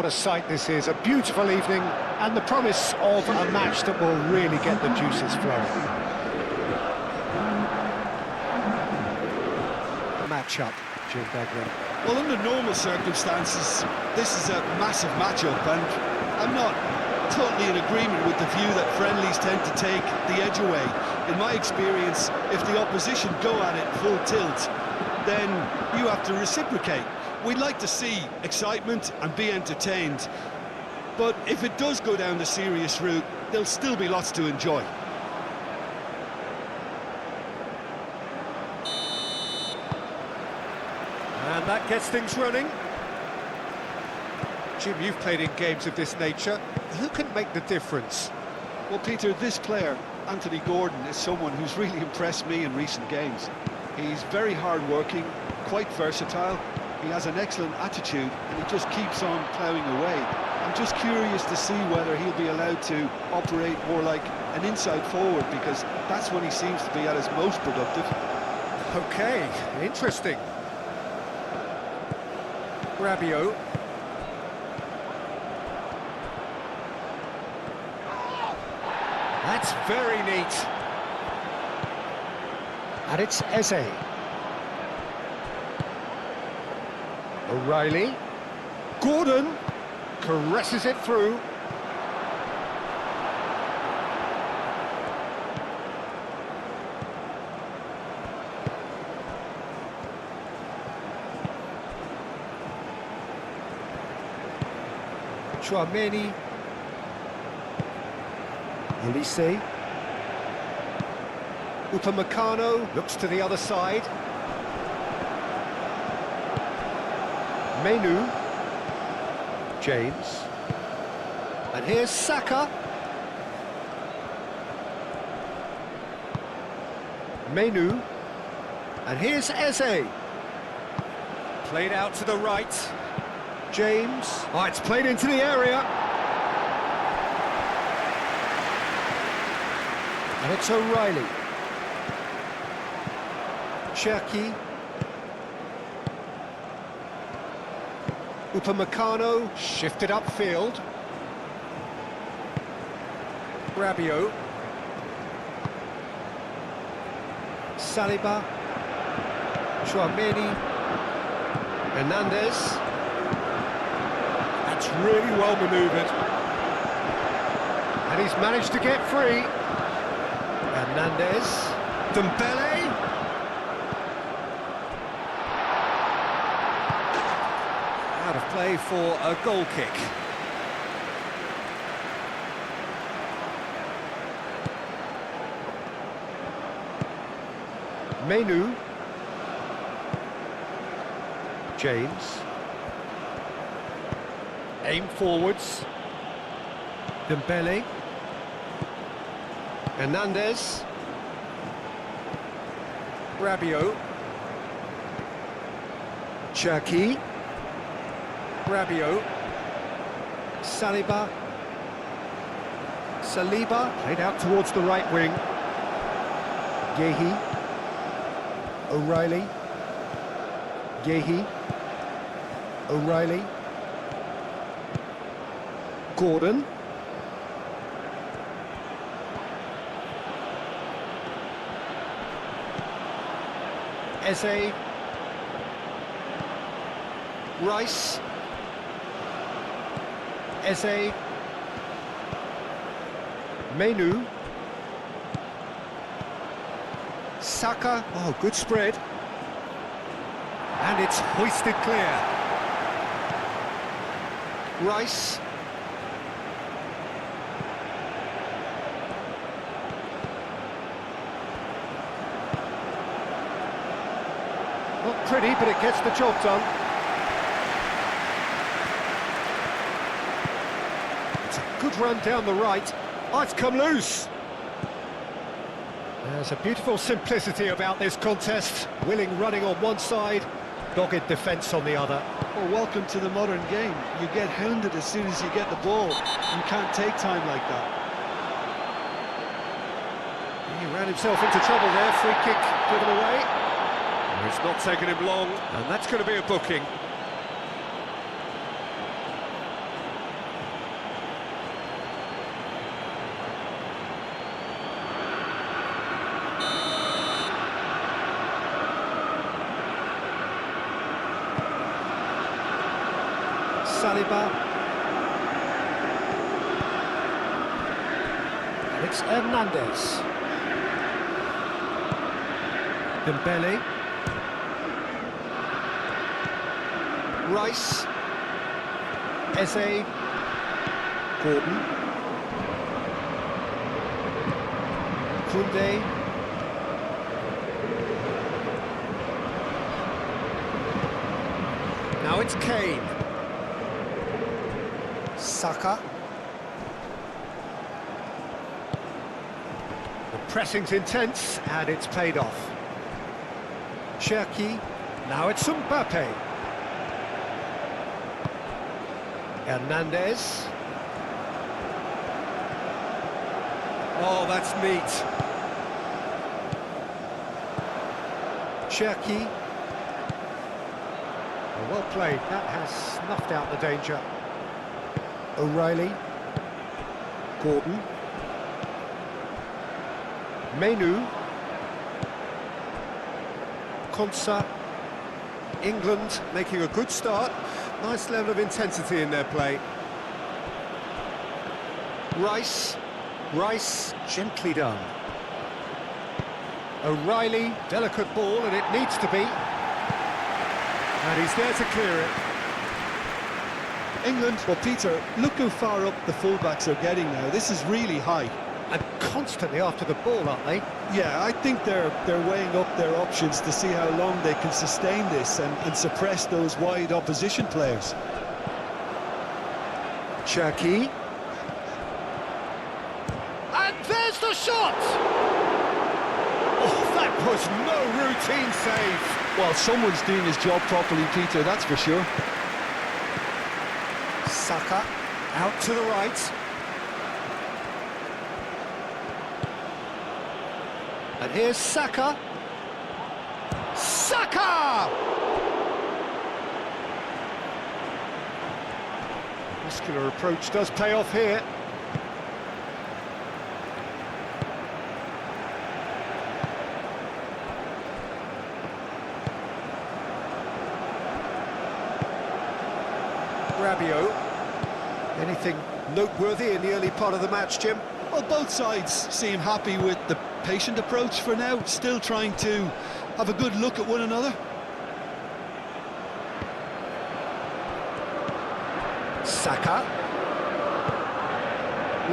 a sight this is, a beautiful evening, and the promise of a match that will really get the juices flowing. Match-up, Jim Begley. Well, under normal circumstances, this is a massive match-up, and I'm not totally in agreement with the view that friendlies tend to take the edge away. In my experience, if the opposition go at it full tilt, then you have to reciprocate. We'd like to see excitement and be entertained, but if it does go down the serious route, there'll still be lots to enjoy. And that gets things running. Jim, you've played in games of this nature. Who can make the difference? Well, Peter, this player, Anthony Gordon, is someone who's really impressed me in recent games. He's very hard-working, quite versatile. He has an excellent attitude, and he just keeps on ploughing away. I'm just curious to see whether he'll be allowed to operate more like an inside forward, because that's when he seems to be at his most productive. Okay, interesting. Rabiot. That's very neat. And it's Eze. O'Reilly. Gordon caresses it through. Chouameni. Elise. Upamecano looks to the other side. Menu. James. And here's Saka. Menu. And here's Eze. Played out to the right. James. Oh, it's played into the area. And it's O'Reilly. Cherki. Upamecano shifted upfield. Rabiot. Saliba. Chouameni. Hernandez. That's really well manoeuvred. And he's managed to get free. Hernandez. Dembele. Out of play for a goal kick. Menu. James. Aim forwards. Dembele. Hernandez. Rabiot. Cherki. Rabiot. Saliba. Played out towards the right wing. Yehi. O'Reilly. Yehi. O'Reilly. Gordon. Eze. Rice. Eze. Menu. Saka. Oh, good spread. And it's hoisted clear. Rice. Not pretty, but it gets the job done. It's a good run down the right. Oh, it's come loose. There's a beautiful simplicity about this contest. Willing running on one side, dogged defence on the other. Well, welcome to the modern game. You get hounded as soon as you get the ball. You can't take time like that. He ran himself into trouble there. Free kick given away. It's not taken him long, and that's going to be a booking. Saliba. And it's Hernandez. Dembele. Rice. Eze. Gordon. Koundé. Now it's Kane. Saka. The pressing's intense and it's paid off. Cherki. Now it's Mbappe. Hernandez. Oh, that's neat. Cherki. Well played, that has snuffed out the danger. O'Reilly. Gordon. Menu. Konsa. England making a good start. Nice level of intensity in their play. Rice. Rice, gently done. O'Reilly, delicate ball, and it needs to be. And he's there to clear it. England, well, Peter, look how far up the fullbacks are getting now. This is really high. And constantly after the ball, aren't they? Yeah, I think they're weighing up their options to see how long they can sustain this and suppress those wide opposition players. Cherki. And there's the shot! Oh, that was no routine save. Well, someone's doing his job properly, Peter, that's for sure. Saka, out to the right. And here's Saka. Saka! Muscular approach does pay off here. Rabiot. Anything noteworthy in the early part of the match, Jim? Well, both sides seem happy with the patient approach for now, still trying to have a good look at one another. Saka.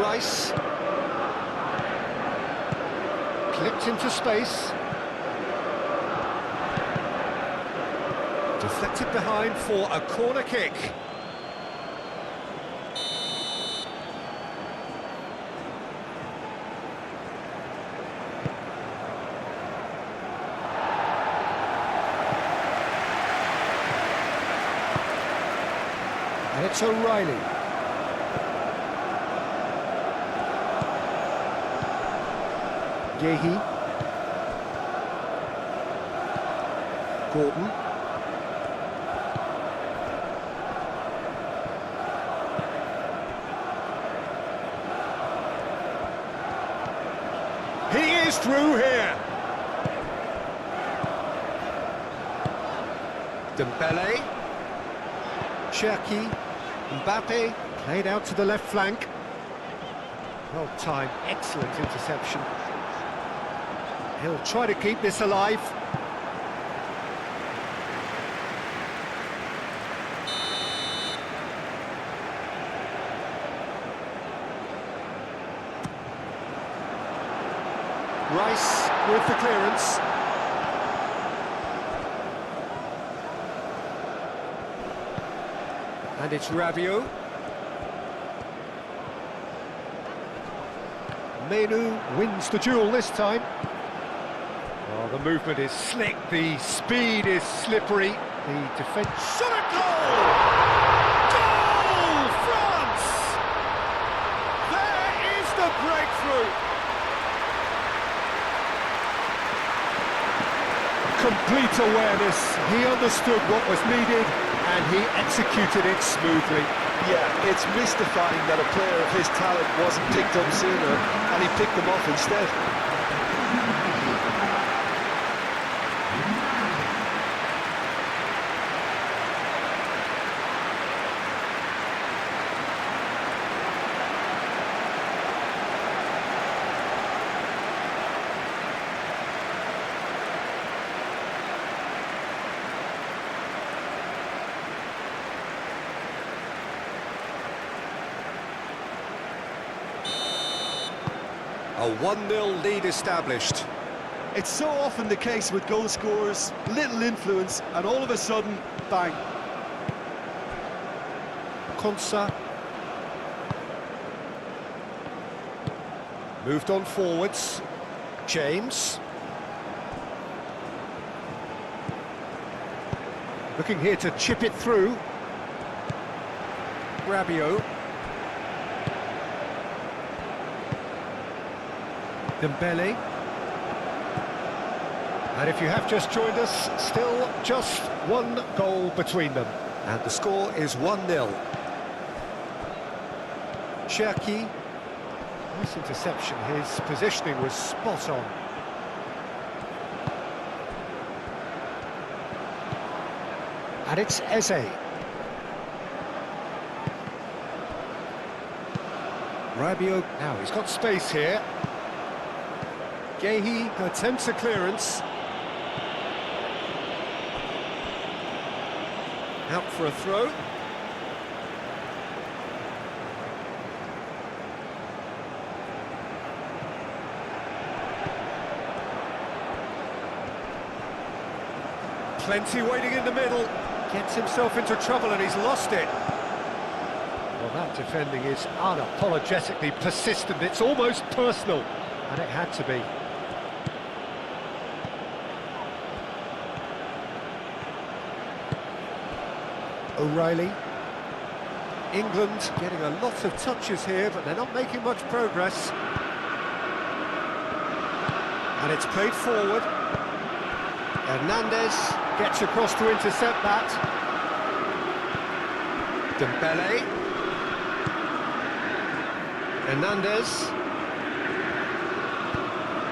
Rice. Clipped into space. Deflected behind for a corner kick. And it's O'Reilly. Yehi. Gordon. He is through here. Dembele. Cherki. Mbappe played out to the left flank. Well timed, excellent interception. He'll try to keep this alive. Rice with the clearance. And it's Rabiot. Menu wins the duel this time. Oh, the movement is slick, the speed is slippery. The defence... Shot at goal! Goal, France! There is the breakthrough! Complete awareness, he understood what was needed and he executed it smoothly. Yeah, it's mystifying that a player of his talent wasn't picked up sooner and he picked them off instead. A 1-0 lead established. It's so often the case with goal scorers, little influence, and all of a sudden, bang. Konsa. Moved on forwards. James. Looking here to chip it through. Rabiot. Dembele. And if you have just joined us, still just one goal between them. And the score is 1-0. Cherki. Nice interception, his positioning was spot on. And it's Eze. Rabiot, now he's got space here. Gehi attempts a clearance. Out for a throw. Plenty waiting in the middle. Gets himself into trouble and he's lost it. Well, that defending is unapologetically persistent. It's almost personal. And it had to be. O'Reilly. England getting a lot of touches here, but they're not making much progress. And it's played forward. Hernandez gets across to intercept that. Dembele. Hernandez.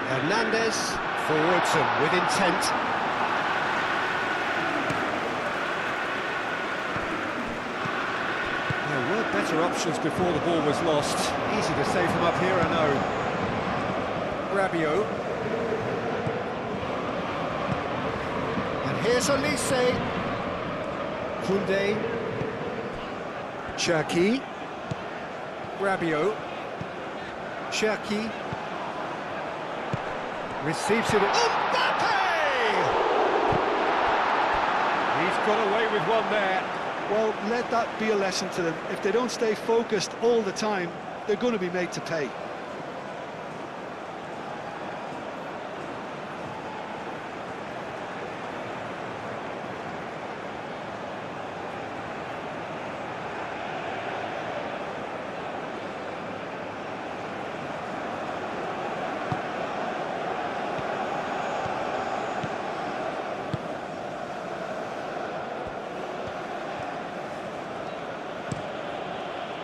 Hernandez forwards and with intent. There were better options before the ball was lost. Easy to say from up here, I know. Rabiot. And here's Olise. Koundé. Cherki. Rabiot. Cherki. Receives it. Mbappe! He's got away with one there. Well, let that be a lesson to them. If they don't stay focused all the time, they're going to be made to pay.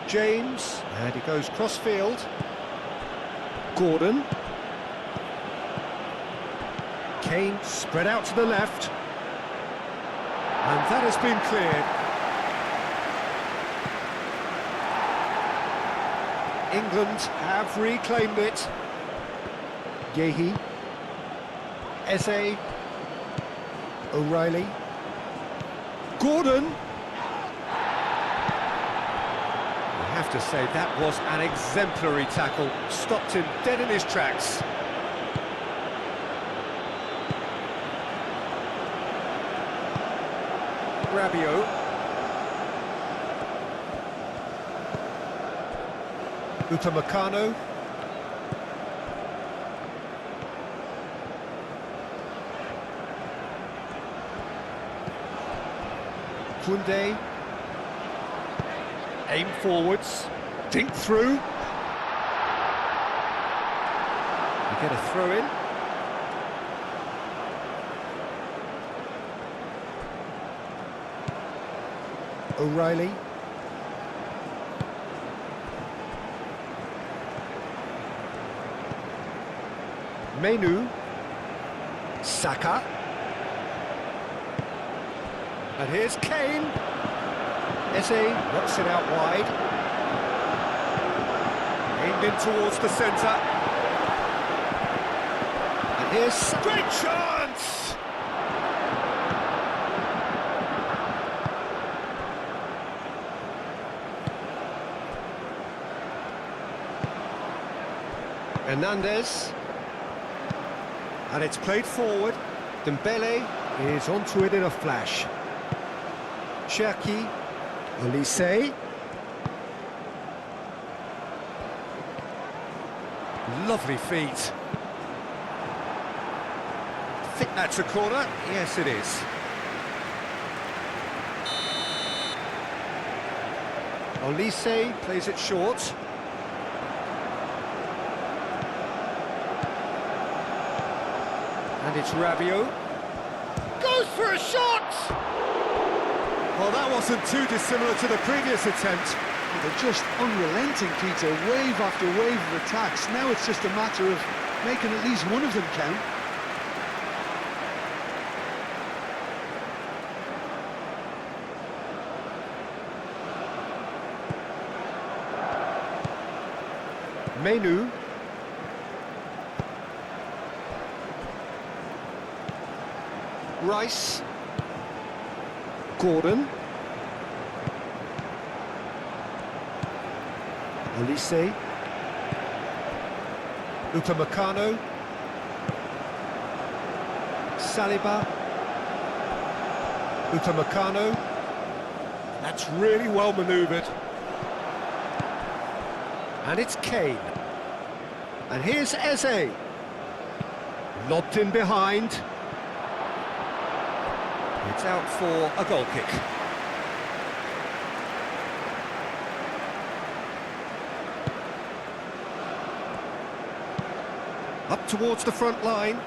James, and he goes cross-field. Gordon. Kane spread out to the left. And that has been cleared. England have reclaimed it. Gehi. Eze. O'Reilly. Gordon. I have to say that was an exemplary tackle, stopped him dead in his tracks. Rabiot. Upamecano. Koundé. Aim forwards, dink through. You get a throw in. O'Reilly. Menu. Saka. And here's Kane. Eze knocks it out wide. Aimed in towards the centre. And here's a great chance! Hernandez. And it's played forward. Dembele is onto it in a flash. Cherki. Olise. Lovely feet. I think that's a corner. Yes, it is. Olise plays it short. And it's Rabiot. Goes for a shot! Well, that wasn't too dissimilar to the previous attempt. They're just unrelenting, Peter, wave after wave of attacks. Now it's just a matter of making at least one of them count. Menu. Rice. Gordon. Olise. Upamecano. Saliba. Upamecano. That's really well manoeuvred. And it's Kane. And here's Eze. Lobbed in behind. It's out for a goal kick. Up towards the front line.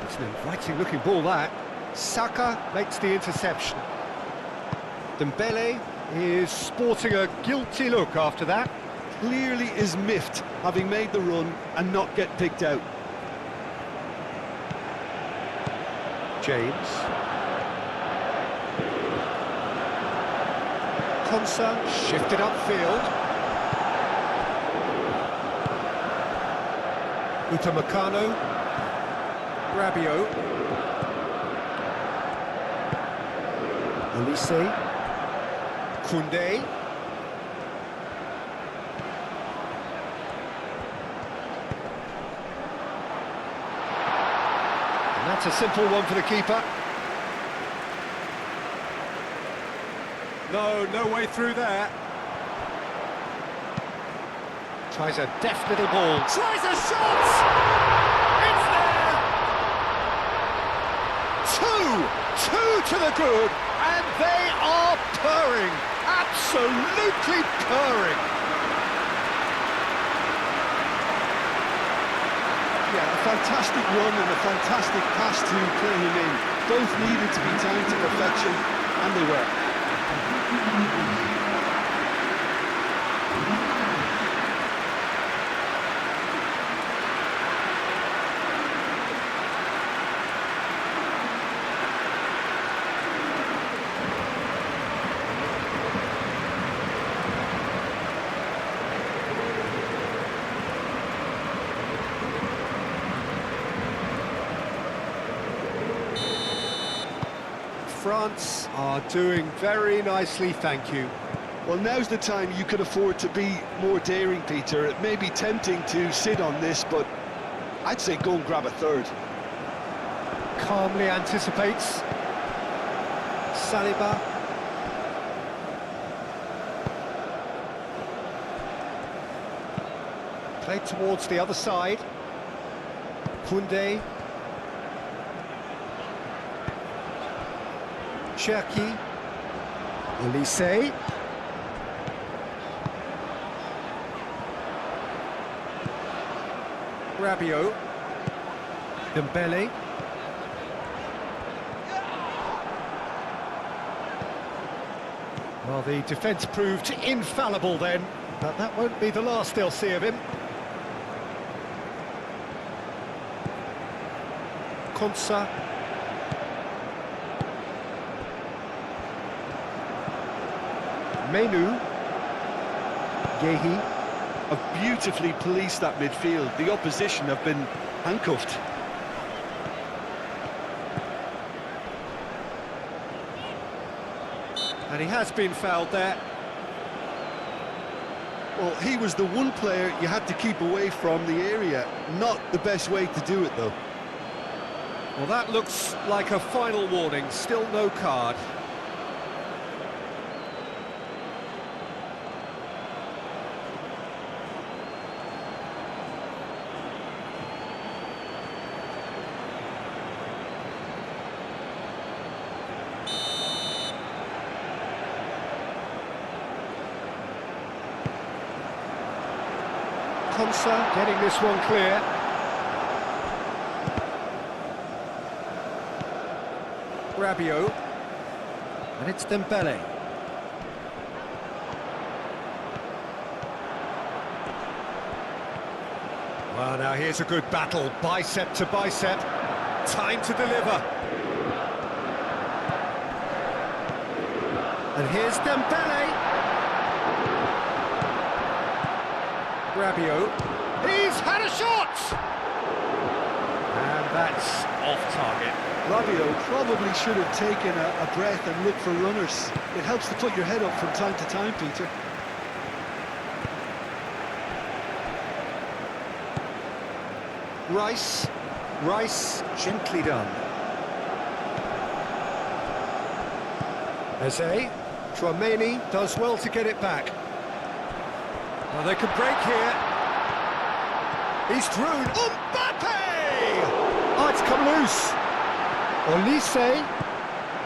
It's an inviting looking ball, that. Saka makes the interception. Dembele is sporting a guilty look after that. Clearly is miffed, having made the run and not get picked out. James. Konsa shifted upfield. Upamecano. Rabiot. Olise. Koundé. And that's a simple one for the keeper. No way through there. Tries a deft little ball. Tries a shot! It's there! Two to the good, and they are purring. Absolutely purring. Yeah, a fantastic run and a fantastic pass to play him in. Both needed to be timed to perfection, and they were. France are doing very nicely, thank you. Well, now's the time you can afford to be more daring, Peter. It may be tempting to sit on this, but I'd say go and grab a third. Calmly anticipates. Saliba. Played towards the other side. Koundé. Cherki. Olise. Rabiot. Dembele. Well, the defence proved infallible then, but that won't be the last they'll see of him. Konsa. Menu. Yehi. Have beautifully policed that midfield. The opposition have been handcuffed. And he has been fouled there. Well, he was the one player you had to keep away from the area. Not the best way to do it, though. Well, that looks like a final warning, still no card. Konsa getting this one clear. Rabiot. And it's Dembele. Well, now here's a good battle, bicep to bicep. Time to deliver. And here's Dembele. Rabiot, he's had a shot! And that's off target. Rabiot probably should have taken a breath and looked for runners. It helps to put your head up from time to time, Peter. Rice, gently done. Eze, Tchouaméni does well to get it back. Well, they could break here. He's through. Mbappe! Oh, it's come loose. Olise.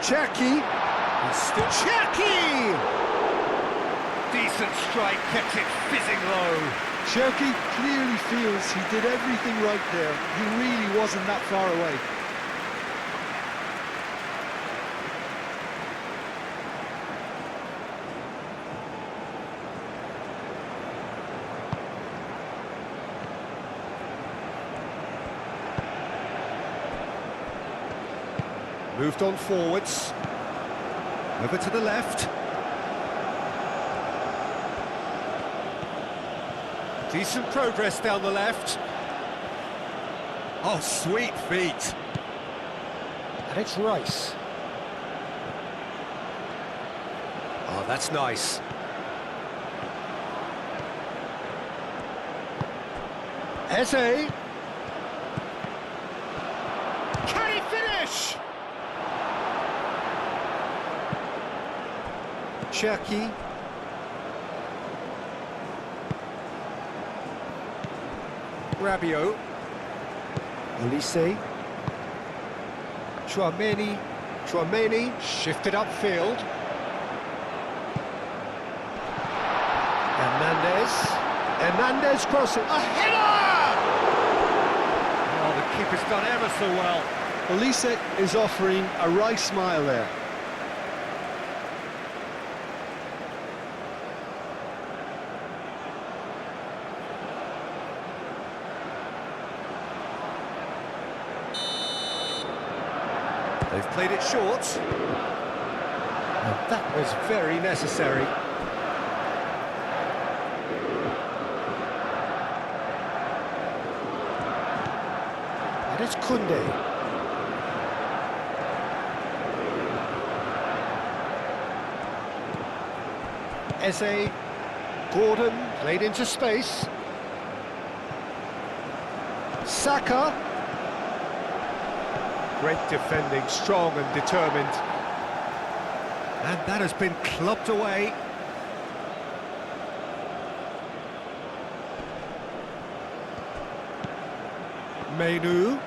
Cherki. He's still... Cherki! Decent strike, kept it fizzing low. Cherki clearly feels he did everything right there. He really wasn't that far away. Moved on forwards. Over to the left. Decent progress down the left. Oh, sweet feet. And it's Rice. Oh, that's nice. Eze. Can he finish? Cherki. Rabiot. Olise. Tchouaméni shifted upfield. Hernandez crossing. A header! Oh, the keeper's done ever so well. Olise is offering a Rice smile there. They've played it short. And that was very necessary. And it's Koundé. Eze. Gordon played into space. Saka. Great defending, strong and determined. And that has been clubbed away. Menu.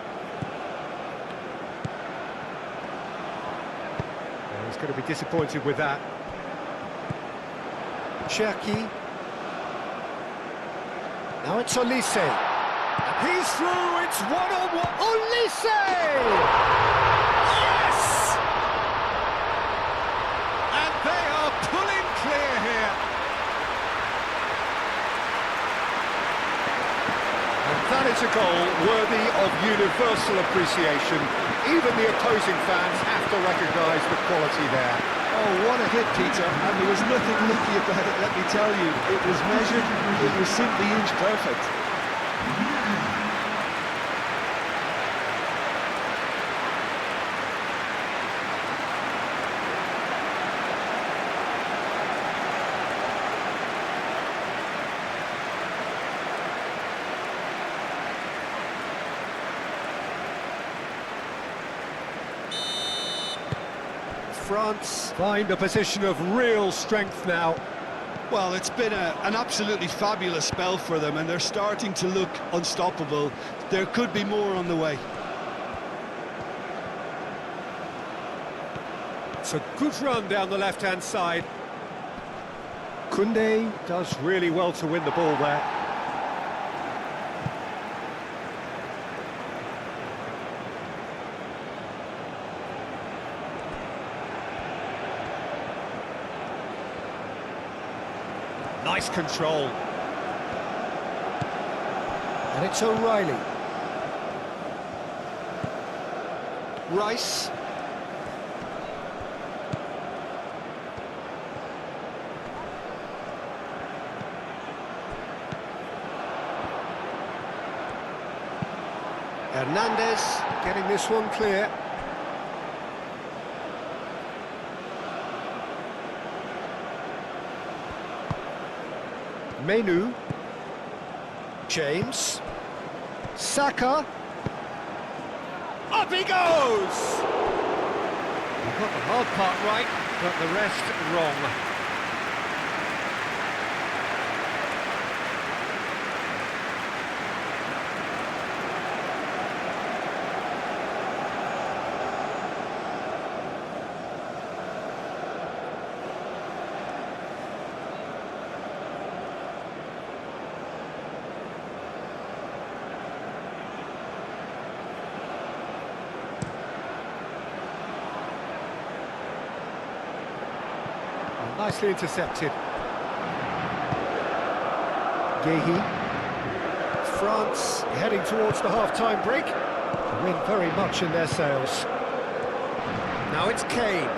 Oh, he's going to be disappointed with that. Cherki. Now it's Olise. He's through, it's one-on-one. Olise! Yes! And they are pulling clear here. And that is a goal worthy of universal appreciation. Even the opposing fans have to recognise the quality there. Oh, what a hit, Peter. And there was nothing lucky about it, let me tell you. It was measured, it was simply inch perfect. France find a position of real strength now. Well, it's been an absolutely fabulous spell for them, and they're starting to look unstoppable. There could be more on the way. It's a good run down the left-hand side. Koundé does really well to win the ball there. Nice control. And it's O'Reilly. Rice. Hernandez getting this one clear. Menu. James. Saka. Up he goes! He got the hard part right, but the rest wrong. Nicely intercepted. Guéhi. France heading towards the half-time break. The wind very much in their sails. Now it's Kane.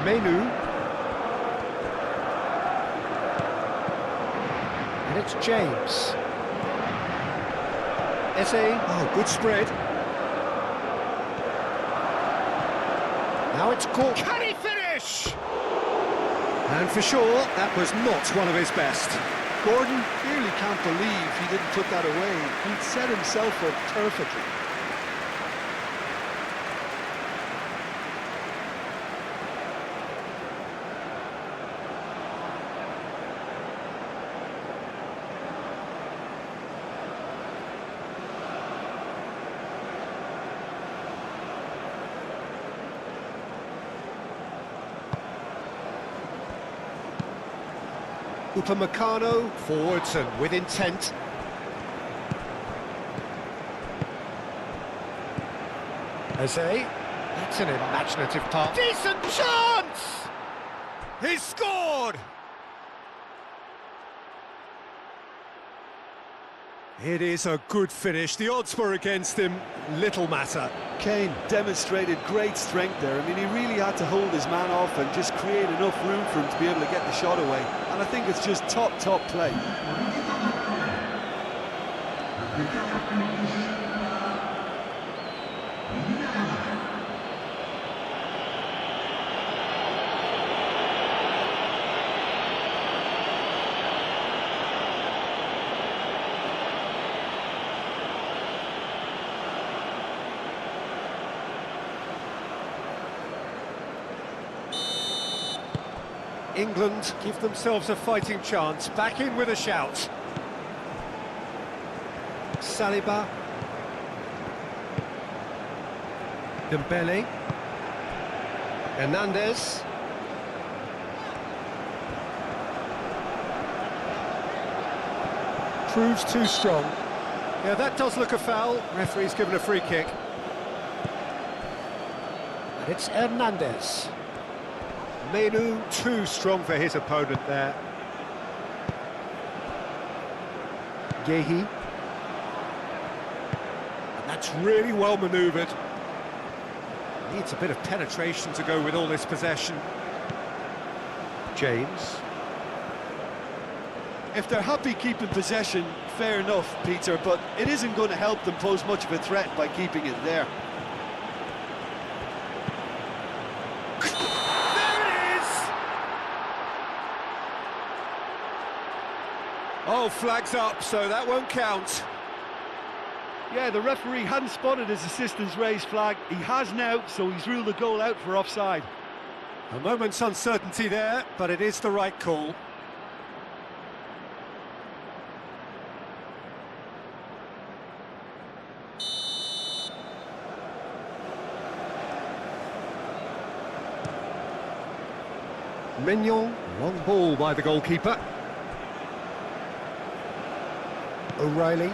Menu. And it's James. Eze. Oh, good spread. Now it's caught. Can he finish? And for sure, that was not one of his best. Gordon clearly can't believe he didn't put that away. He'd set himself up perfectly. Upamecano forwards and with intent. Eze, that's an imaginative pass. Decent chance! He's scored! It is a good finish. The odds were against him, little matter. Kane demonstrated great strength there. I mean, he really had to hold his man off and just create enough room for him to be able to get the shot away. And I think it's just top play. England give themselves a fighting chance, back in with a shout. Saliba. Dembele. Hernandez. Proves too strong. Yeah, that does look a foul. Referee's given a free kick. And it's Hernandez. Menu too strong for his opponent there. Guéhi. And that's really well manoeuvred. Needs a bit of penetration to go with all this possession. James. If they're happy keeping possession, fair enough, Peter, but it isn't going to help them pose much of a threat by keeping it there. Oh, flags up, so that won't count. Yeah, the referee hadn't spotted his assistant's raised flag. He has now, so he's ruled the goal out for offside. A moment's uncertainty there, but it is the right call. Mignon, long ball by the goalkeeper. O'Reilly.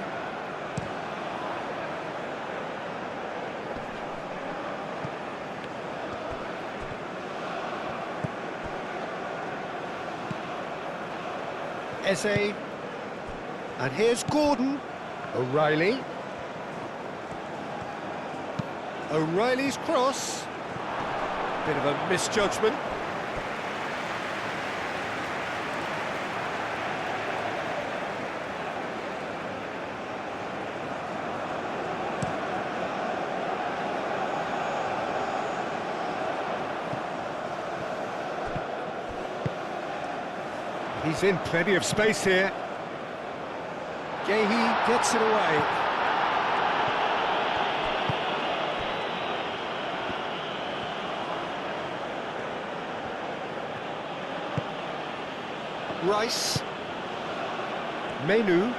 Eze. And here's Gordon. O'Reilly. O'Reilly's cross. Bit of a misjudgment. He's in plenty of space here. Gehi gets it away. Rice. Menu.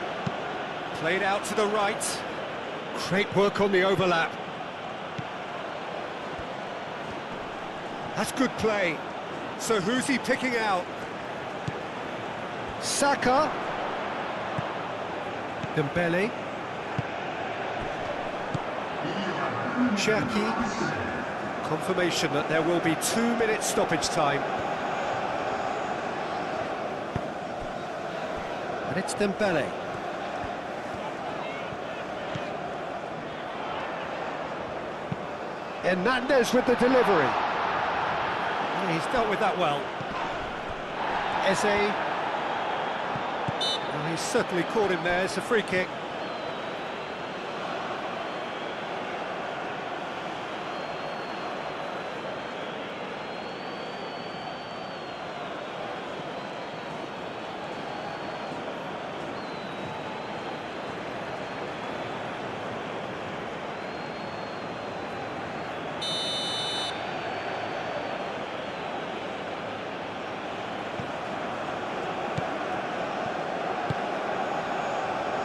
Played out to the right. Great work on the overlap. That's good play. So who's he picking out? Saka. Dembele. Cherki. Confirmation that there will be 2 minutes stoppage time. And it's Dembele. Hernandez with the delivery. Oh, he's dealt with that well. Eze. Oh, he's certainly caught him there. It's a free kick.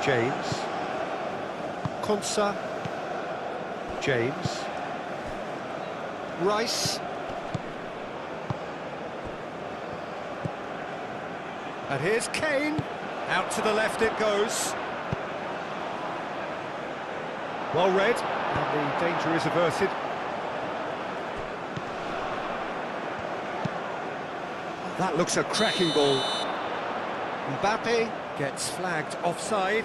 James. Konsa. James. Rice. And here's Kane. Out to the left it goes. Well read, and the danger is averted. That looks a cracking ball. Mbappe gets flagged offside.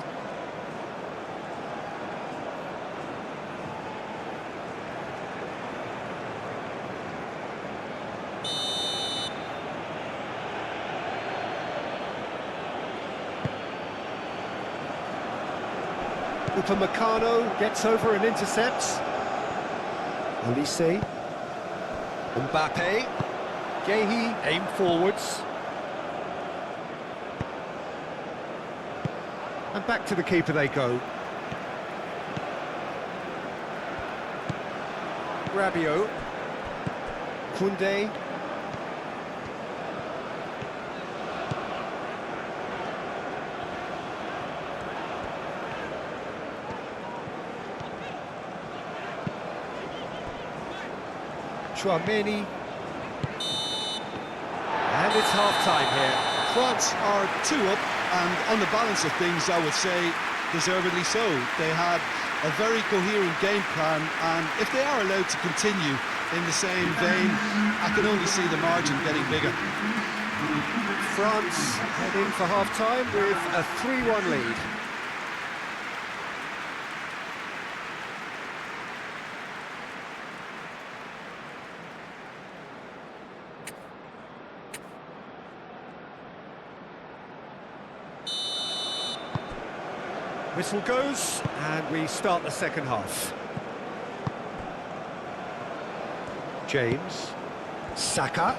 Upamecano gets over and intercepts. Olise. Mbappe. Gehi aim forwards. And back to the keeper they go. Rabiot. Koundé. Chouameni. And it's half-time here. France are 2 up, and on the balance of things, I would say deservedly so. They had a very coherent game plan, and if they are allowed to continue in the same vein, I can only see the margin getting bigger. France head in for half-time with a 3-1 lead. Whistle goes, and we start the second half. James. Saka.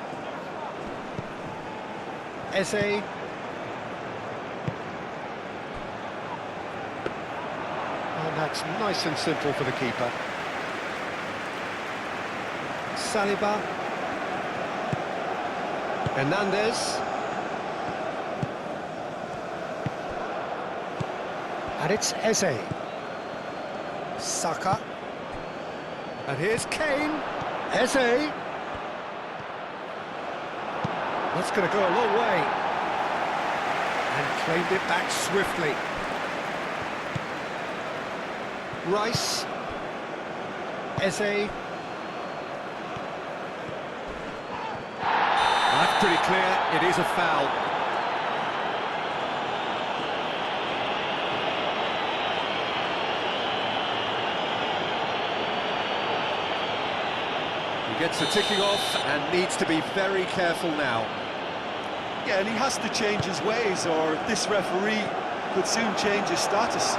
Eze. And That's nice and simple for the keeper. Saliba. Hernandez. And it's Eze. Saka. And here's Kane. Eze. That's going to go a long way. And claimed it back swiftly. Rice. Eze. That's pretty clear, it is a foul. He gets the ticking off and needs to be very careful now. Yeah, and he has to change his ways, or this referee could soon change his status.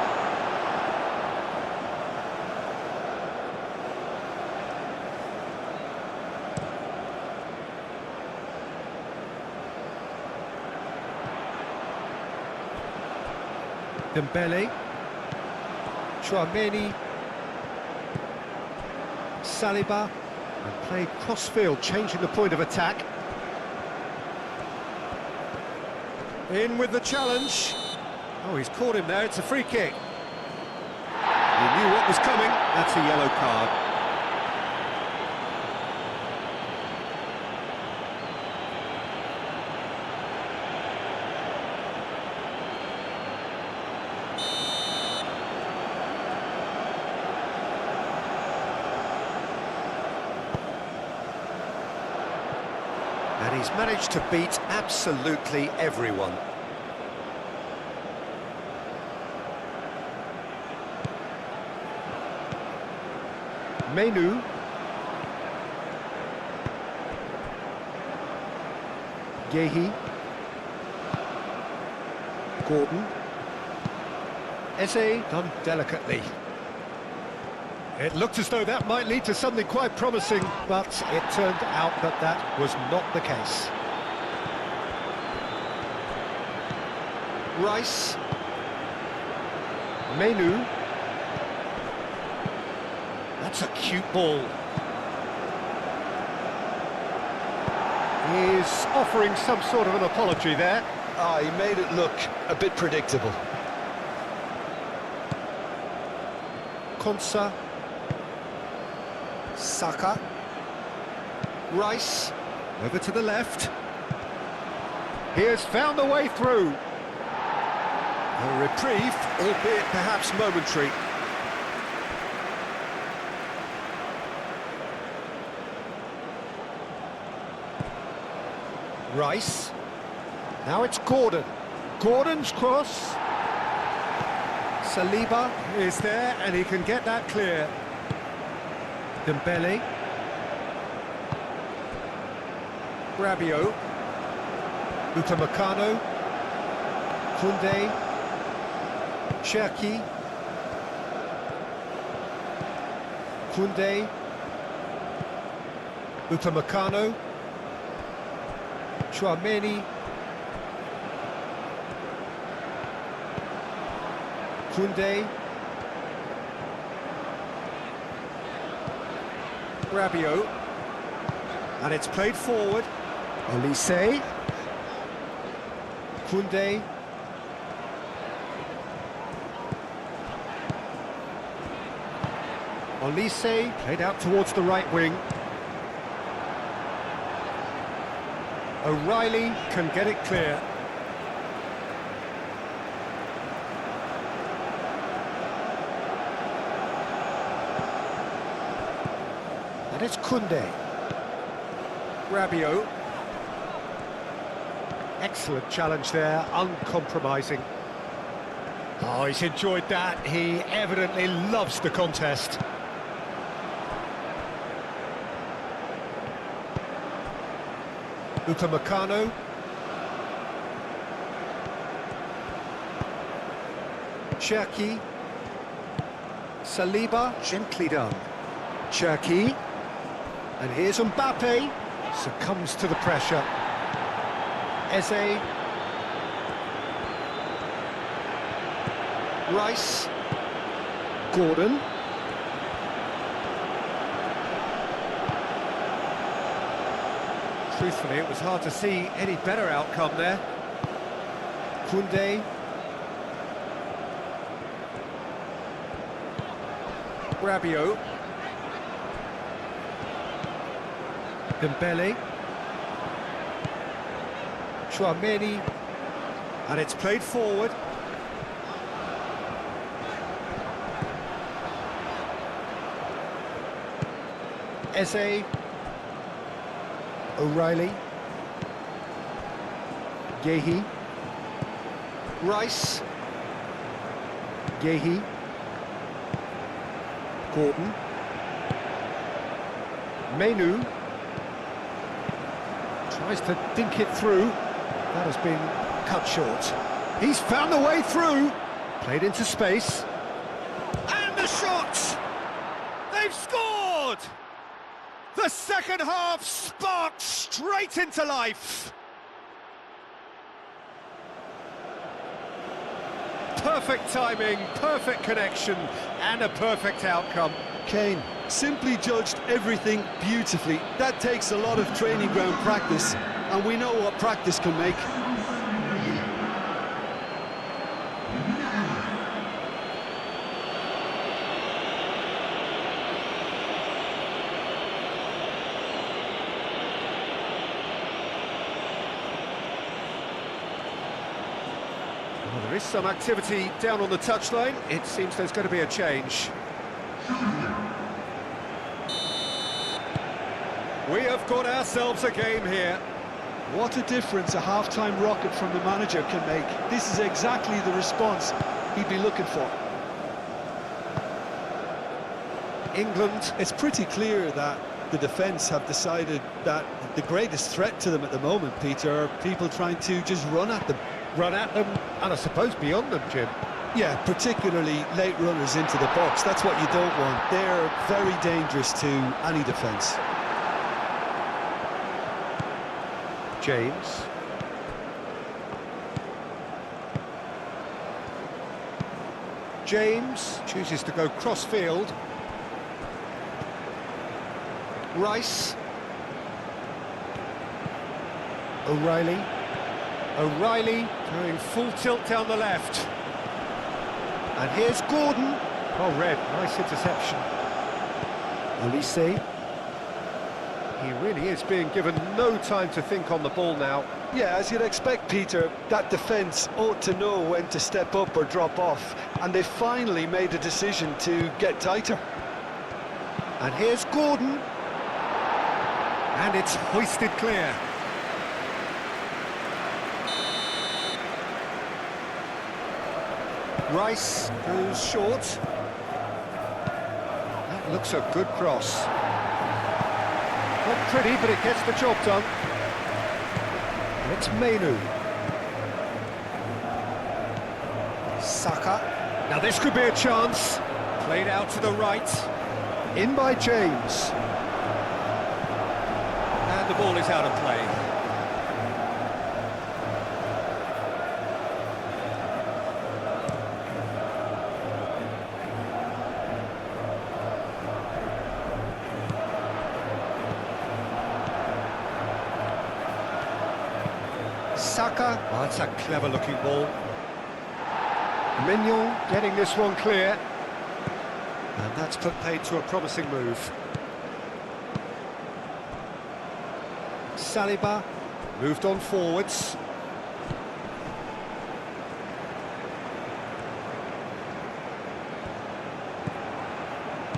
Dembele, Tchouaméni, Saliba, and played cross-field, changing the point of attack. In with the challenge. Oh, he's caught him there, it's a free kick. He knew what was coming, that's a yellow card. And he's managed to beat absolutely everyone. Menu. Gehi. Gordon. Eze done delicately. It looked as though that might lead to something quite promising, but it turned out that that was not the case. Rice. Menu. That's a cute ball. He's offering some sort of an apology there. Ah, he made it look a bit predictable. Konsa. Saka. Rice. Over to the left. He has found a way through. A reprieve, albeit perhaps momentary. Rice. Now it's Gordon. Gordon's cross. Saliba is there and he can get that clear. Dembele. Rabiot. Upamecano. Koundé. Cherki. Koundé. Upamecano. Tchouaméni. Koundé. Rabiot. And it's played forward. Olise. Koundé. Olise played out towards the right wing. O'Reilly can get it clear. And it's Koundé. Rabiot. Excellent challenge there, uncompromising. Oh, he's enjoyed that. He evidently loves the contest. Upamecano. Cherki. Saliba, gently done. Cherki. And here's Mbappe. Succumbs to the pressure. Eze. Rice. Gordon. Truthfully, it was hard to see any better outcome there. Koundé. Rabiot. Dembele. Chouameni. And it's played forward. Eze. O'Reilly. Gehi. Rice. Gehi. Gordon. Menu. Tries to dink it through. That has been cut short. He's found the way through. Played into space. And the shot! They've scored! The second half sparked straight into life. Perfect timing, perfect connection, and a perfect outcome. Kane simply judged everything beautifully. That takes a lot of training ground practice, and we know what practice can make. Well, there is some activity down on the touchline. It seems there's going to be a change. We have got ourselves a game here. What a difference a half-time rocket from the manager can make. This is exactly the response he'd be looking for. England. It's pretty clear that the defence have decided that the greatest threat to them at the moment, Peter, are people trying to just run at them. Run at them, and I suppose beyond them, Jim. Yeah, particularly late runners into the box. That's what you don't want. They're very dangerous to any defence. James. James chooses to go cross-field. Rice. O'Reilly. O'Reilly going full tilt down the left. And here's Gordon. Oh, red, nice interception. Olise. He really is being given no time to think on the ball now. Yeah, as you'd expect, Peter, that defence ought to know when to step up or drop off, and they finally made a decision to get tighter. And here's Gordon. And it's hoisted clear. Rice goes short. That looks a good cross. Not pretty, but it gets the job done. It's Menu. Saka. Now this could be a chance. Played out to the right. In by James. And the ball is out of play. Saka. Oh, that's a clever-looking ball. Mignon getting this one clear. And that's put paid to a promising move. Saliba moved on forwards.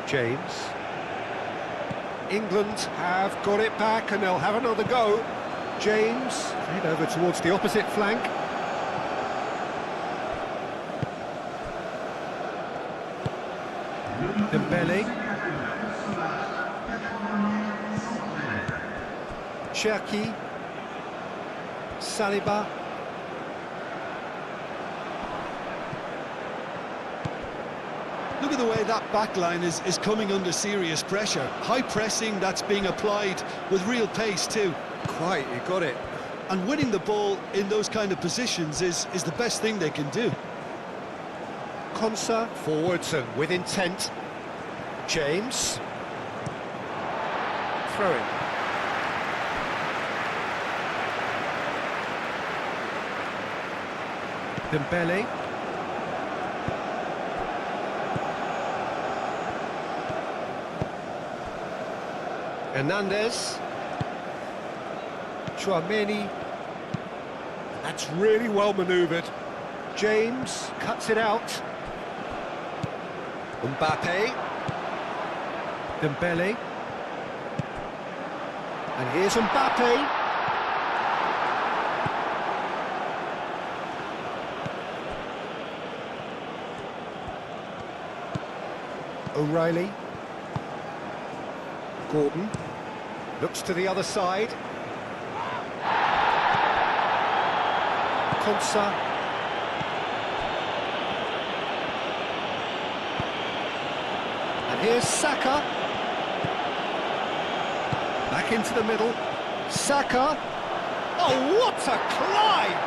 James. England have got it back and they'll have another go. James, played over towards the opposite flank. Dembele. Cherki. Saliba. Look at the way that back line is coming under serious pressure. High pressing that's being applied with real pace too. Quite, you got it. And winning the ball in those kind of positions is the best thing they can do. Konsa forwards and with intent. James. Throw in. Dembele. Hernandez. Chouameni. That's really well manoeuvred. James cuts it out. Mbappe. Dembele. And here's Mbappe. O'Reilly. Gordon. Looks to the other side. Konsa. And here's Saka. Back into the middle. Saka. Oh, what a climb!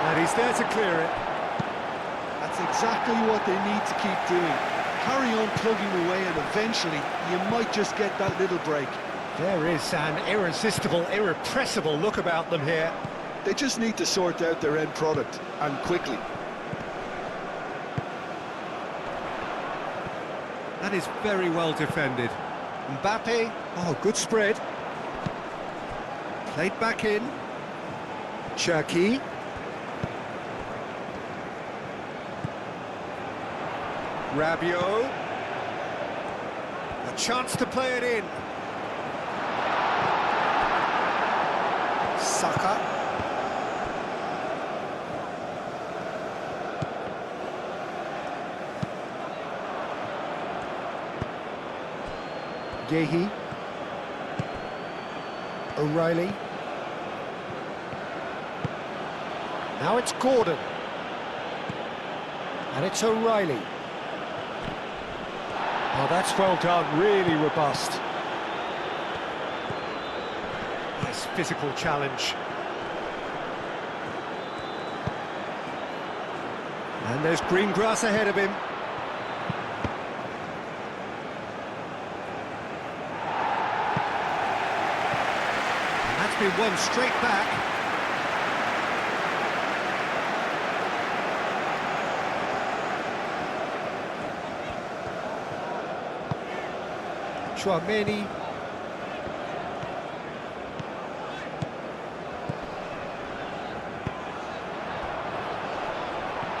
And he's there to clear it. That's exactly what they need to keep doing. Carry on plugging away and eventually you might just get that little break. There is an irresistible, irrepressible look about them here. They just need to sort out their end product, and quickly. That is very well defended. Mbappe, oh, good spread. Played back in. Cherki. Rabiot. A chance to play it in. Saka. Gehi. O'Reilly. Now it's Gordon. And it's O'Reilly. Oh, that's well done, really robust. Nice physical challenge. And there's green grass ahead of him. And that's been won straight back. Chouameni.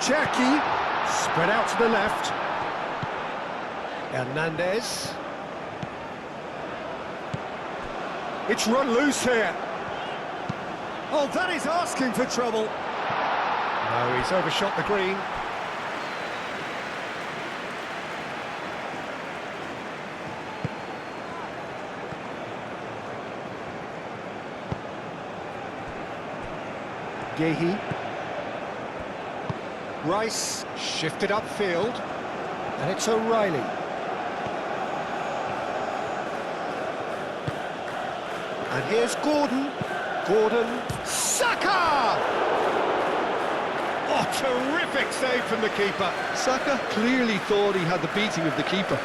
Cherki. Spread out to the left. Hernandez. It's run loose here. Oh, that is asking for trouble. No, he's overshot the green. Gehi. Rice shifted upfield, and it's O'Reilly. And here's Gordon. Gordon. Saka! Oh, terrific save from the keeper. Saka clearly thought he had the beating of the keeper.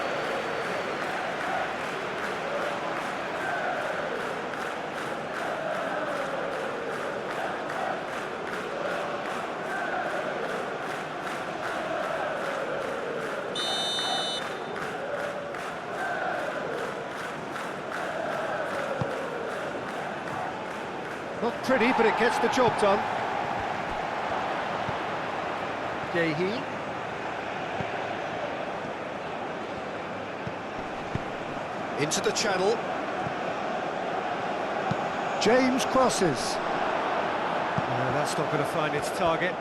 Not pretty, but it gets the job done. Gehi. Into the channel. James crosses. No, that's not going to find its target.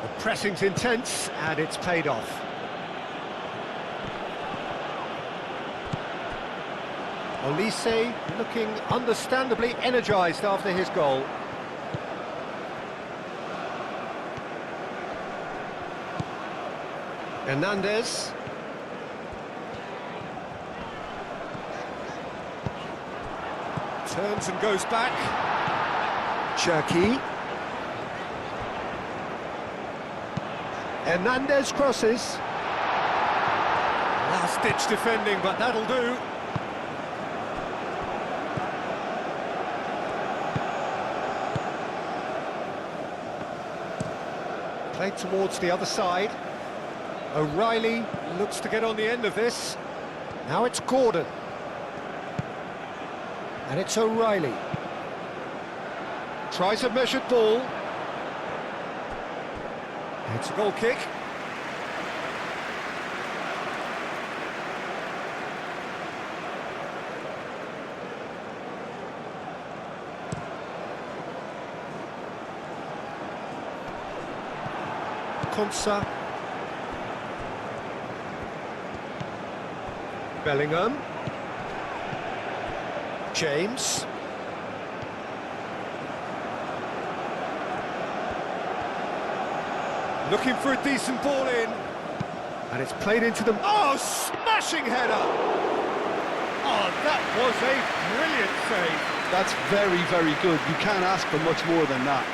The pressing's intense, and it's paid off. Olise looking understandably energised after his goal. Hernandez. Turns and goes back. Cherki. Hernandez crosses. Last-ditch defending, but that'll do. Played towards the other side. O'Reilly looks to get on the end of this. Now it's Gordon. And it's O'Reilly. Tries a measured ball. It's a goal kick. Konsa. Bellingham. James. Looking for a decent ball in. And it's played into them. Oh, smashing header! Oh, that was a brilliant save. That's very, very good. You can't ask for much more than that.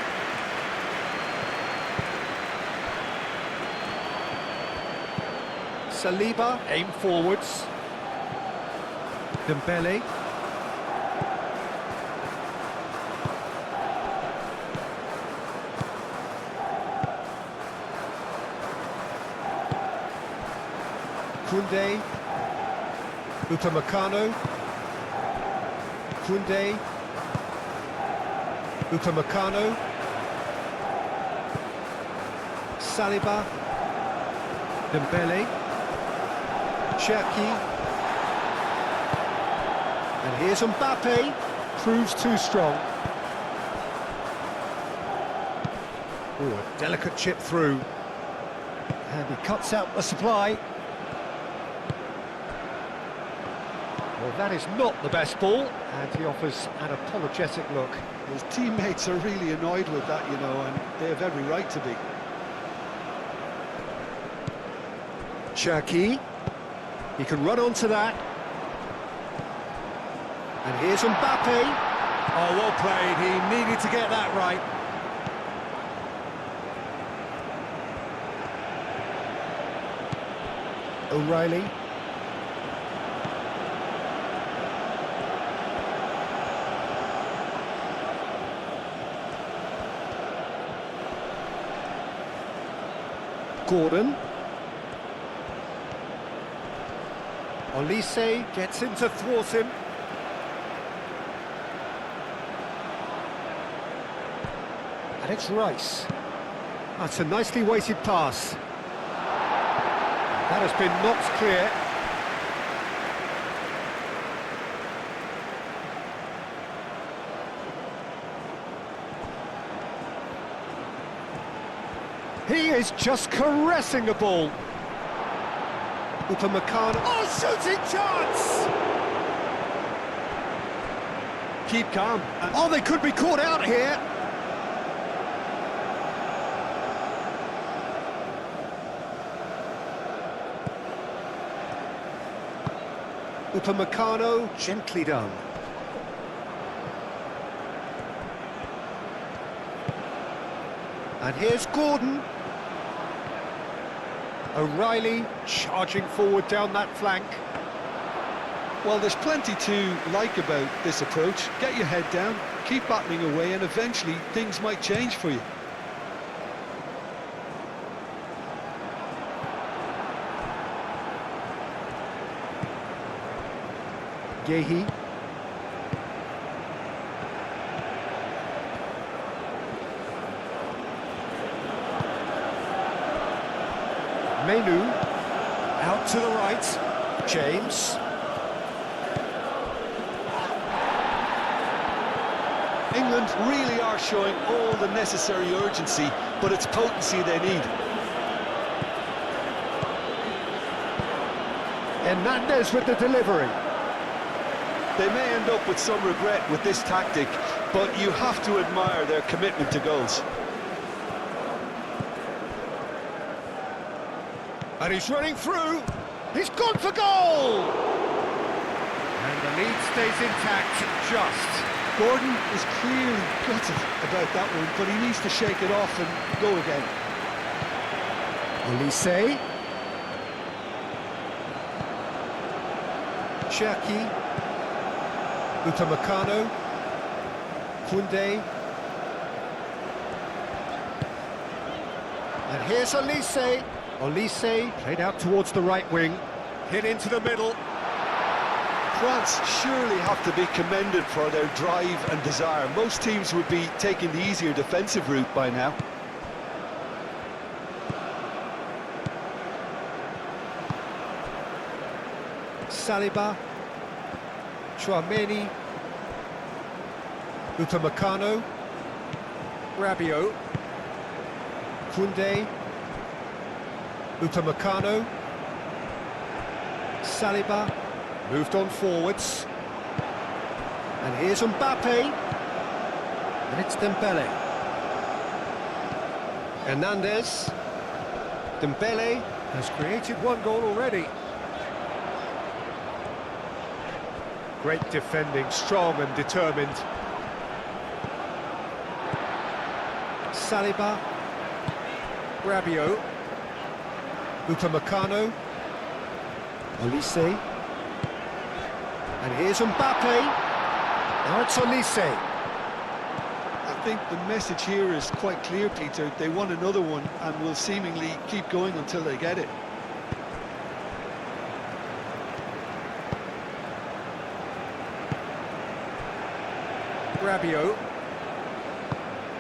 Saliba, aim forwards. Dembele. Koundé. Upamecano. Koundé. Upamecano. Saliba. Dembele. Cherki. And here's Mbappe. Proves too strong. Oh, a delicate chip through. And he cuts out the supply. Well, that is not the best ball, and he offers an apologetic look. His teammates are really annoyed with that, you know, and they have every right to be. Cherki. He can run onto that. And here's Mbappe. Oh, well played. He needed to get that right. O'Reilly. Gordon. Olise gets in to thwart him. And it's Rice. That's a nicely weighted pass. That has been knocked clear. He is just caressing the ball. Upamecano. Oh, shooting chance! Keep calm. Oh, they could be caught out here. Upamecano, gently done. And here's Gordon. O'Reilly charging forward down that flank. Well, there's plenty to like about this approach. Get your head down, keep battling away, and eventually things might change for you. Yehi. Menu, out to the right, James. England really are showing all the necessary urgency, but it's potency they need. Hernandez with the delivery. They may end up with some regret with this tactic, but you have to admire their commitment to goals. And he's running through. He's gone for goal! And the lead stays intact, just. Gordon is clearly gutted about that one, but he needs to shake it off and go again. Olise. Cherki. Upamecano. Koundé. And here's Olise. Olise played out towards the right wing. Hit into the middle. France surely have to be commended for their drive and desire. Most teams would be taking the easier defensive route by now. Saliba. Chouameni. Upamecano. Rabiot. Koundé. Upamecano. Saliba. Moved on forwards. And here's Mbappe. And it's Dembele. Hernandez. Dembele has created one goal already. Great defending, strong and determined. Saliba. Rabiot. Upamecano. Olise. And here's Mbappe. Now it's Olise. I think the message here is quite clear, Peter. They want another one and will seemingly keep going until they get it. Rabiot.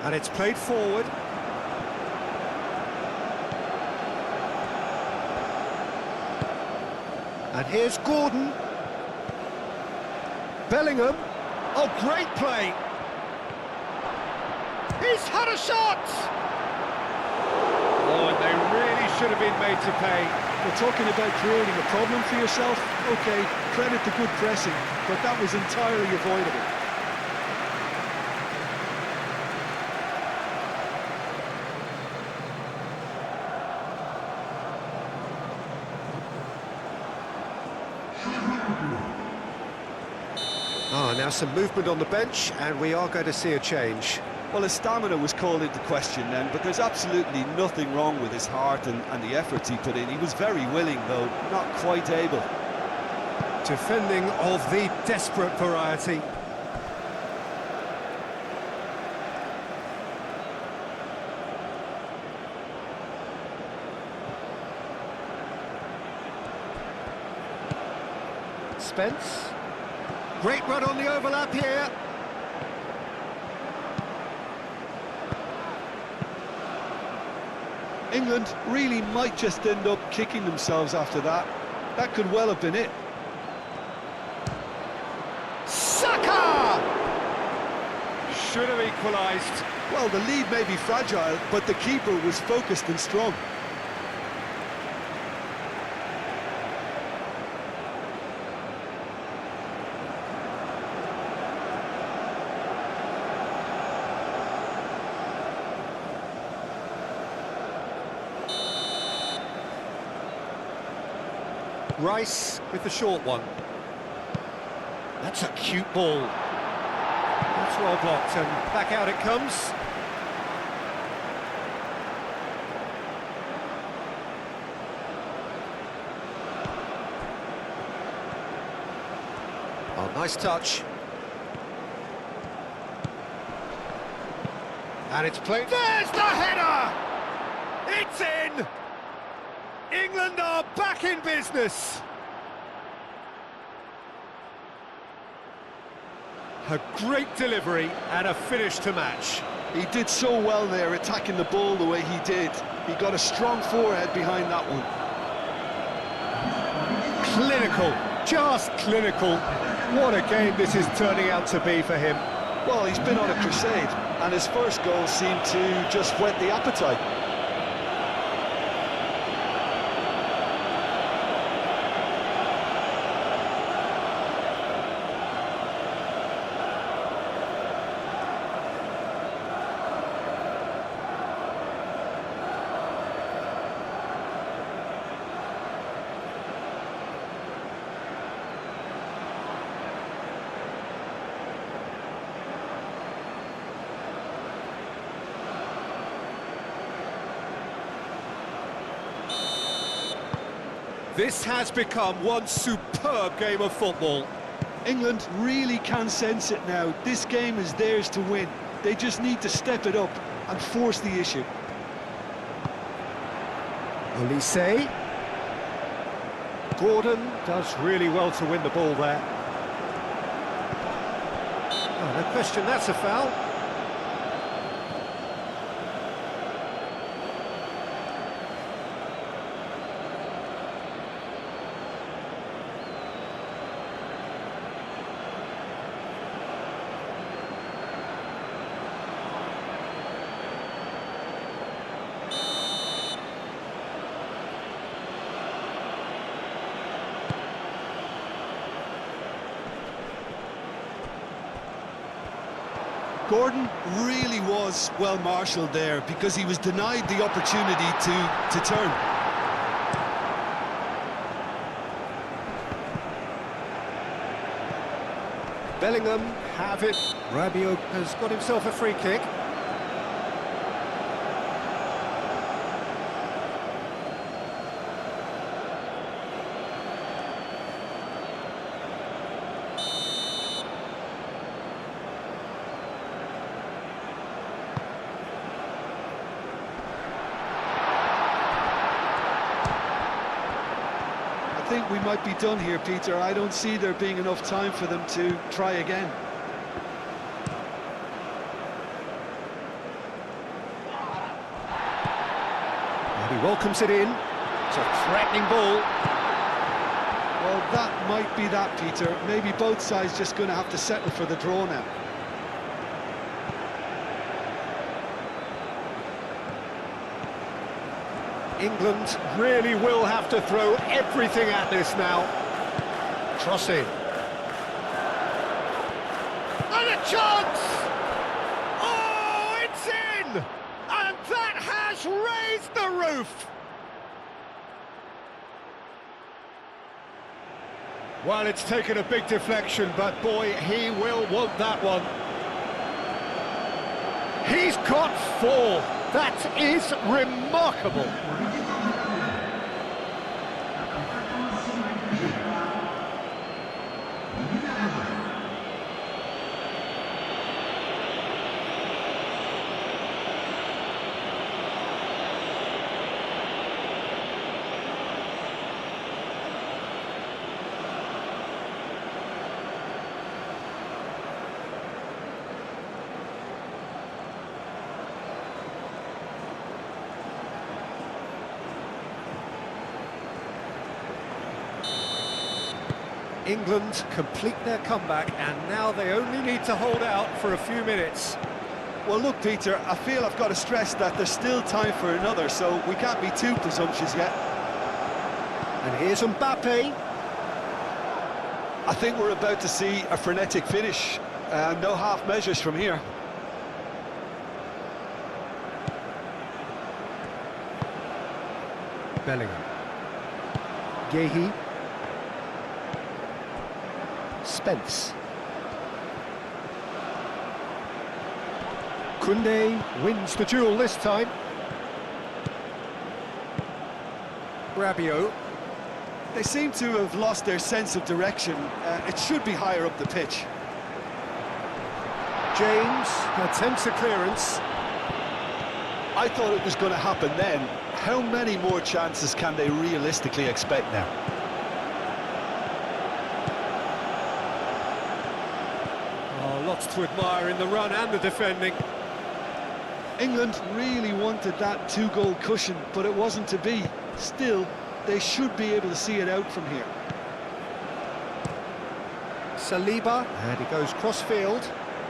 And it's played forward. And here's Gordon. Bellingham. Oh, great play. He's had a shot. Oh, and they really should have been made to pay. We're talking about creating a problem for yourself. OK, credit to good pressing, but that was entirely avoidable. Now some movement on the bench, and we are going to see a change. Well, his stamina was called into question then, but there's absolutely nothing wrong with his heart and the efforts he put in. He was very willing, though, not quite able. Defending of the desperate variety. Spence. Great run on the overlap here. England really might just end up kicking themselves after that. That could well have been it. Saka! Should have equalised. Well, the lead may be fragile, but the keeper was focused and strong. Rice with the short one. That's a cute ball. That's well blocked, and back out it comes. Oh, nice touch. And it's played. There's the header! It's in! England are back in business. A great delivery and a finish to match. He did so well there, attacking the ball the way he did. He got a strong forehead behind that one. Clinical, just clinical. What a game this is turning out to be for him. Well, he's been on a crusade, and his first goal seemed to just whet the appetite. This has become one superb game of football. England really can sense it now. This game is theirs to win. They just need to step it up and force the issue. Olise. Gordon does really well to win the ball there. Oh, no question, that's a foul. Gordon really was well marshalled there because he was denied the opportunity to turn. Bellingham have it. Rabiot has got himself a free kick. I think we might be done here, Peter. I don't see there being enough time for them to try again. And he welcomes it in. It's a threatening ball. Well, that might be that, Peter. Maybe both sides just going to have to settle for the draw now. England really will have to throw everything at this now. Crossing. And a chance! Oh, it's in! And that has raised the roof! Well, it's taken a big deflection, but boy, he will want that one. He's got 4. That is remarkable. England complete their comeback, and now they only need to hold out for a few minutes. Well, look, Peter, I feel I've got to stress that there's still time for another, so we can't be too presumptuous yet. And here's Mbappe. I think we're about to see a frenetic finish. No half measures from here. Bellingham. Gehi. Spence. Koundé wins the duel this time. Rabiot. They seem to have lost their sense of direction. It should be higher up the pitch. James attempts a clearance. I thought it was going to happen then. How many more chances can they realistically expect now? Oh, lots to admire in the run and the defending. England really wanted that 2-goal cushion, but it wasn't to be. Still, they should be able to see it out from here. Saliba, and he goes cross-field.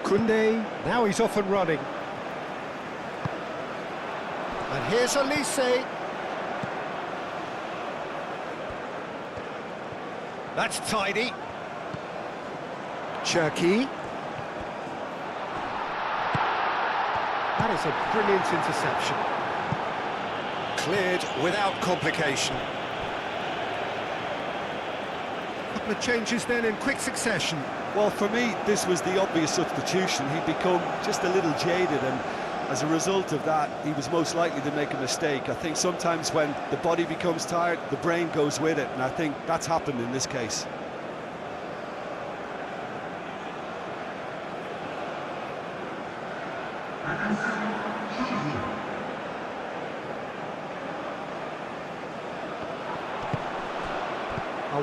Koundé, now he's off and running. And here's Olise. That's tidy. Cherki. That is a brilliant interception. Cleared without complication. A couple of changes then in quick succession. Well, for me, this was the obvious substitution. He'd become just a little jaded, and As a result of that, he was most likely to make a mistake. I think sometimes when the body becomes tired, the brain goes with it, and I think that's happened in this case.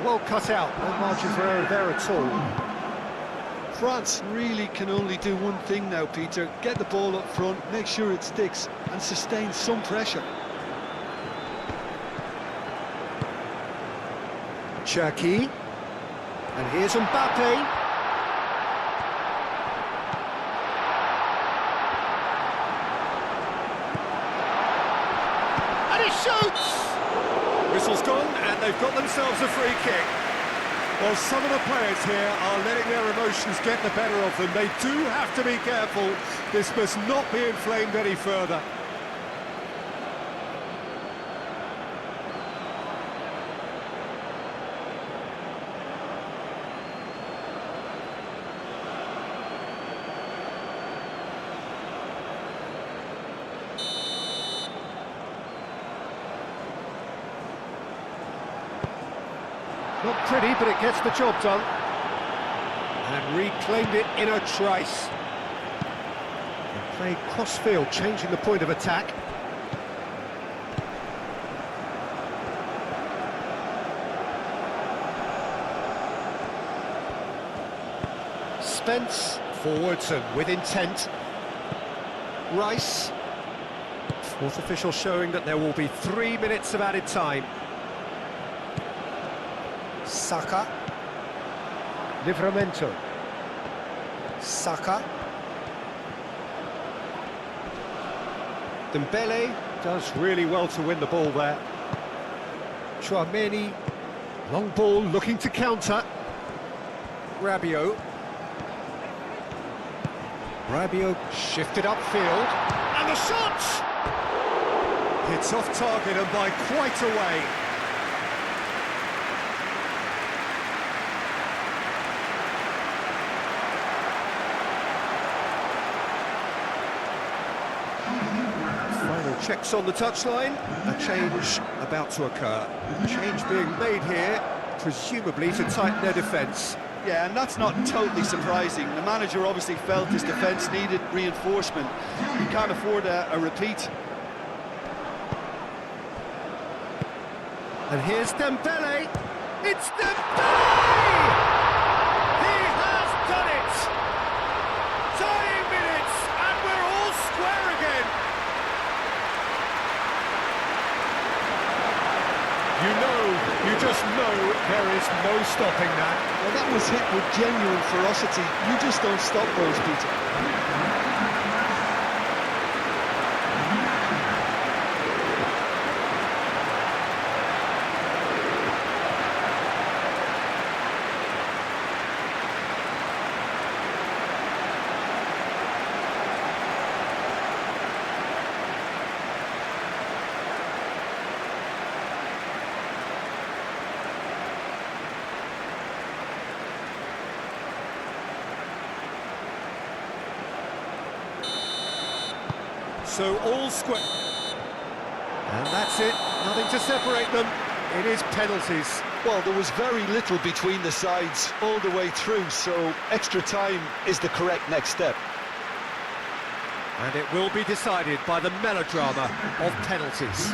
Well cut out, no margin for error there at all. France really can only do one thing now, Peter. Get the ball up front, make sure it sticks, and sustain some pressure. Cherki. And here's Mbappe. And he shoots! Whistle's gone, and they've got themselves a free kick. Well, some of the players here are letting their emotions get the better of them. They do have to be careful. This must not be inflamed any further. Not pretty, but it gets the job done. And reclaimed it in a trice. And played cross-field, changing the point of attack. Spence, forwards and with intent. Rice. Fourth official showing that there will be 3 minutes of added time. Saka. Livramento. Saka. Dembele does really well to win the ball there. Chouameni. Long ball looking to counter. Rabiot. Rabiot shifted upfield. And the shot! It's off target and by quite a way. Final checks on the touchline. A change about to occur. Change being made here, presumably to tighten their defence. Yeah, and that's not totally surprising. The manager obviously felt his defence needed reinforcement. He can't afford a repeat. And here's Dembele. It's Dembele! He has done it! Dying minutes, and we're all square again. You just know there is no stopping that. Well, that was hit with genuine ferocity. You just don't stop those, Peter. So all square. And that's it, nothing to separate them. It is penalties. Well, there was very little between the sides all the way through, so extra time is the correct next step. And it will be decided by the melodrama of penalties.